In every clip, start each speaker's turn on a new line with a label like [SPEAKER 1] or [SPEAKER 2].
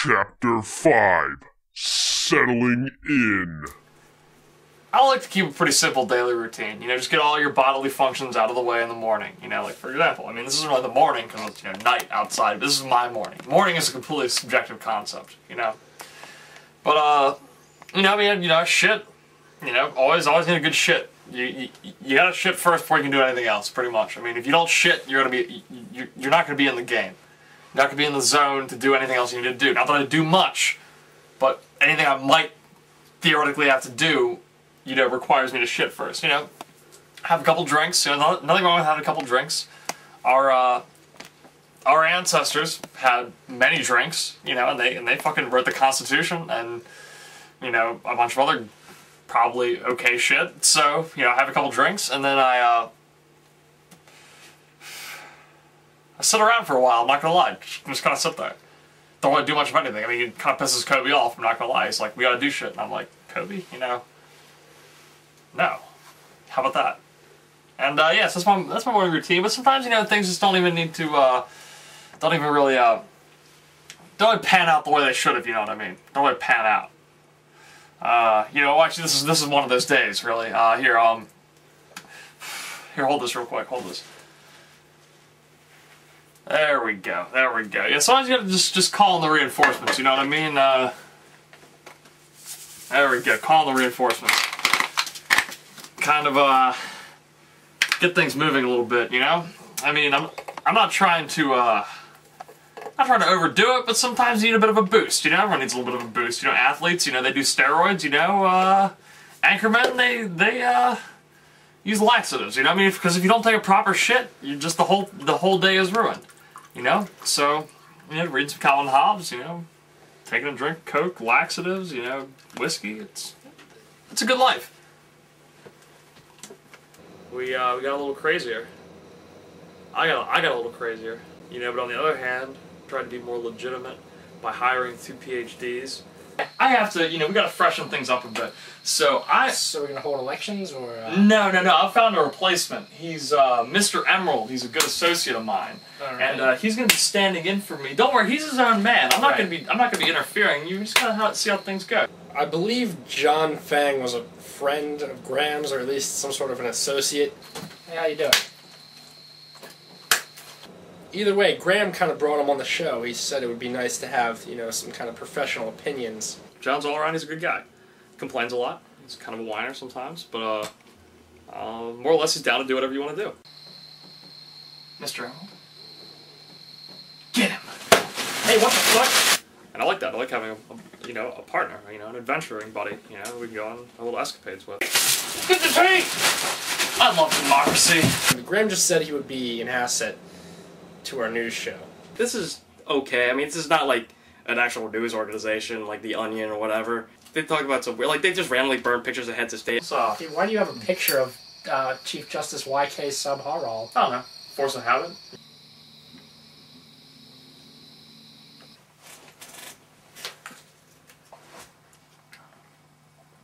[SPEAKER 1] Chapter 5. Settling in.
[SPEAKER 2] I like to keep a pretty simple daily routine. You know, just get all your bodily functions out of the way in the morning. You know, like for example, I mean, this isn't really the morning because it's, you know, night outside. This is my morning. Morning is a completely subjective concept, you know. But, you know, I mean, you know, shit, you know, always need a good shit. You gotta shit first before you can do anything else, pretty much. I mean, if you don't shit, you're not gonna be in the game. You're not gonna be in the zone to do anything else you need to do. Not that I do much, but anything I might theoretically have to do, you know, requires me to shit first. You know, have a couple drinks. You know, nothing wrong with having a couple drinks. Our ancestors had many drinks. You know, and they fucking wrote the Constitution and, you know, a bunch of other probably okay shit. So, you know, have a couple drinks and then I sit around for a while. I'm not gonna lie, just kind of sit there. Don't want to do much of anything. I mean, it kind of pisses Kobe off. I'm not gonna lie. He's like, we gotta do shit, and I'm like, Kobe, you know. No. How about that? And yes, that's my morning routine. But sometimes, you know, things just don't even need to don't even really pan out the way they should, if you know what I mean. Don't really pan out. You know, actually, this is one of those days, really. Here, hold this real quick. Hold this. There we go. There we go. Yeah, sometimes you gotta just call in the reinforcements. You know what I mean? There we go. Call in the reinforcements. Kind of get things moving a little bit, you know? I mean, I'm not trying to overdo it, but sometimes you need a bit of a boost, you know? Everyone needs a little bit of a boost. You know, athletes, you know, they do steroids, you know, anchormen, they use laxatives, you know what I mean? Because if you don't take a proper shit, you just the whole day is ruined, you know? So, you know, reading some Calvin Hobbes, you know, taking a drink, Coke, laxatives, you know, whiskey, it's a good life. We got a little crazier. I got a little crazier, you know. But on the other hand, tried to be more legitimate by hiring 2 PhDs. I have to, you know, we got to freshen things up a bit. So
[SPEAKER 3] we're gonna hold elections, or?
[SPEAKER 2] No. I found a replacement. He's Mr. Emerald. He's a good associate of mine, right. And he's gonna be standing in for me. Don't worry, he's his own man. I'm not gonna be interfering. You just gotta see how things go.
[SPEAKER 3] I believe John Fang was a friend of Graham's, or at least some sort of an associate. Hey, how you doing? Either way, Graham kind of brought him on the show. He said it would be nice to have, you know, some kind of professional opinions.
[SPEAKER 2] John's all around, he's a good guy. Complains a lot. He's kind of a whiner sometimes, but more or less he's down to do whatever you want to do. Mr. Emerald? Get him! Hey, what the fuck? And I like that. I like having you know, a partner, you know, an adventuring buddy, you know, we can go on a little escapades with. Get the tank! I love democracy.
[SPEAKER 3] Graham just said he would be an asset to our news show.
[SPEAKER 2] This is okay. I mean, this is not like an actual news organization like The Onion or whatever. They talk about some weird, like they just randomly burn pictures of heads of state. So,
[SPEAKER 3] hey, why do you have a picture of Chief Justice Y.K. Subharral?
[SPEAKER 2] I don't know. Force of habit.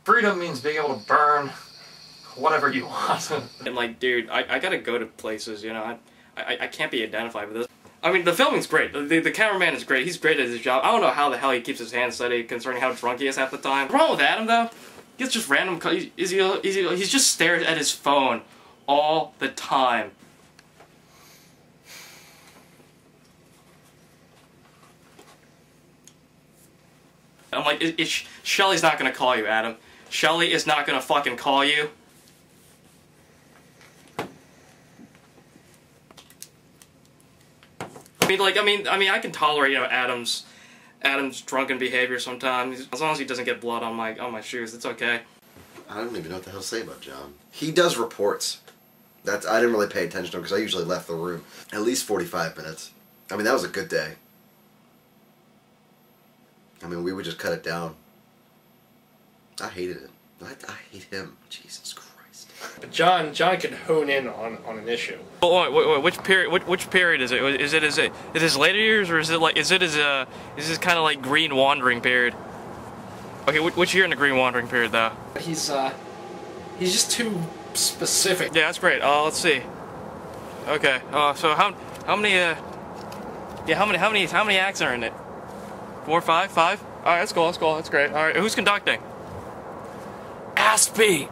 [SPEAKER 2] Freedom means being able to burn whatever you want. And like, dude, I gotta go to places, you know. I can't be identified with this. I mean, the filming's great. The cameraman is great. He's great at his job. I don't know how the hell he keeps his hands steady, concerning how drunk he is half the time. The problem with Adam, though, he gets just random. He's just stares at his phone all the time. I'm like, Shelly's not gonna call you, Adam. Shelly is not gonna fucking call you. I mean, I can tolerate, you know, Adam's drunken behavior sometimes, as long as he doesn't get blood on my shoes. It's okay.
[SPEAKER 4] I don't even know what the hell to say about John. He does reports. I didn't really pay attention to him because I usually left the room at least 45 minutes. I mean, that was a good day. I mean, we would just cut it down. I hated it. I hate him. Jesus Christ.
[SPEAKER 3] But John could hone in on an issue.
[SPEAKER 2] Wait, which period is it? Is it his later years, or is this kind of like Green Wandering period? Okay, which year in the Green Wandering period though?
[SPEAKER 3] He's just too specific.
[SPEAKER 2] Yeah, that's great. Let's see. Okay. So how many acts are in it? 4, 5, 5. All right, that's cool. That's cool. That's great. All right, who's conducting? Aspie.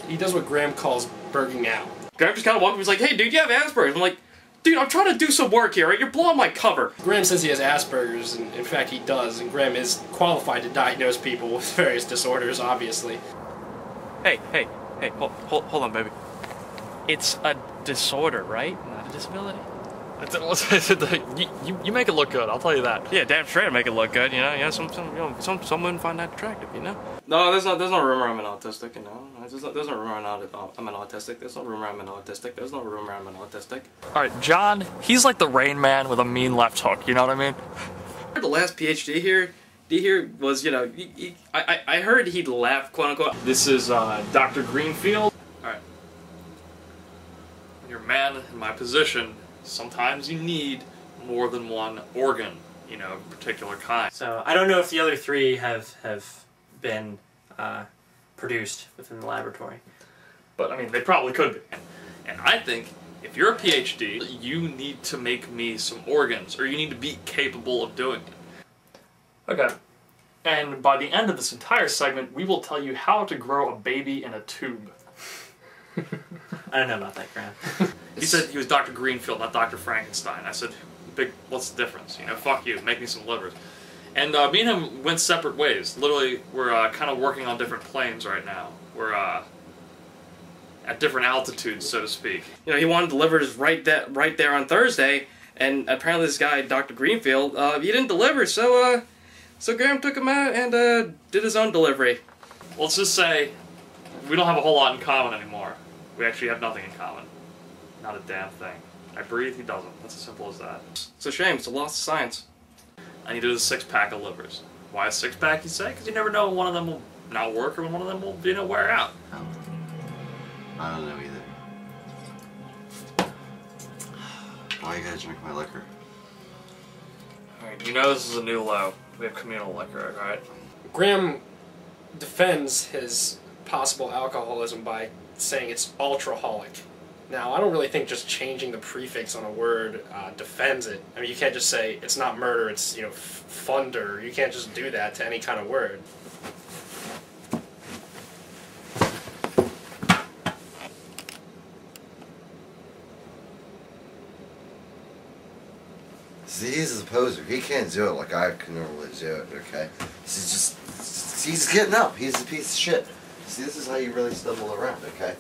[SPEAKER 3] He does what Graham calls burging out.
[SPEAKER 2] Graham just kind of walked up. He's like, "Hey, dude, you have Asperger's." I'm like, "Dude, I'm trying to do some work here. Right? You're blowing my cover."
[SPEAKER 3] Graham says he has Asperger's, and in fact he does, and Graham is qualified to diagnose people with various disorders, obviously.
[SPEAKER 2] Hey, hold on, baby. It's a disorder, right? Not a disability. You make it look good. I'll tell you that. Yeah, damn straight, I make it look good. You know, yeah. Some women find that attractive. You know. No, there's no rumor I'm an autistic. You know, there's no rumor I'm an autistic. There's no rumor I'm an autistic. There's no rumor I'm an autistic. All right, John. He's like the Rain Man with a mean left hook. You know what I mean? The last PhD here. Here was, you know, I heard he'd laugh, quote unquote. This is Dr. Greenfield. All right. When you're a man in my position, sometimes you need more than one organ, you know, of a particular kind.
[SPEAKER 5] So I don't know if the other 3 have been produced within the laboratory.
[SPEAKER 2] But, I mean, they probably could be. And I think, if you're a PhD, you need to make me some organs, or you need to be capable of doing it. Okay. And by the end of this entire segment, we will tell you how to grow a baby in a tube.
[SPEAKER 5] I don't know about that, Graham.
[SPEAKER 2] He said he was Dr. Greenfield, not Dr. Frankenstein. I said, what's the difference? You know, fuck you, make me some livers. And me and him went separate ways. Literally, we're kind of working on different planes right now. We're at different altitudes, so to speak. You know, he wanted the livers right there on Thursday, and apparently this guy, Dr. Greenfield, he didn't deliver, so Graham took him out and did his own delivery. Let's just say we don't have a whole lot in common anymore. We actually have nothing in common. Not a damn thing. I breathe, he doesn't. That's as simple as that. It's a shame, it's a loss of science. I needed a 6-pack of livers. Why a 6-pack, you say? Because you never know when one of them will not work or when one of them will, you know, wear out.
[SPEAKER 4] I don't know either. Why you gotta drink my liquor?
[SPEAKER 2] Alright, you know this is a new low. We have communal liquor, alright?
[SPEAKER 3] Graham defends his possible alcoholism by saying it's ultraholic. Now, I don't really think just changing the prefix on a word defends it. I mean, you can't just say it's not murder, it's, you know, funder. You can't just do that to any kind of word.
[SPEAKER 4] See, he's a poser. He can't do it like I can normally do it, okay? He's getting up. He's a piece of shit. See, this is how you really stumble around, okay?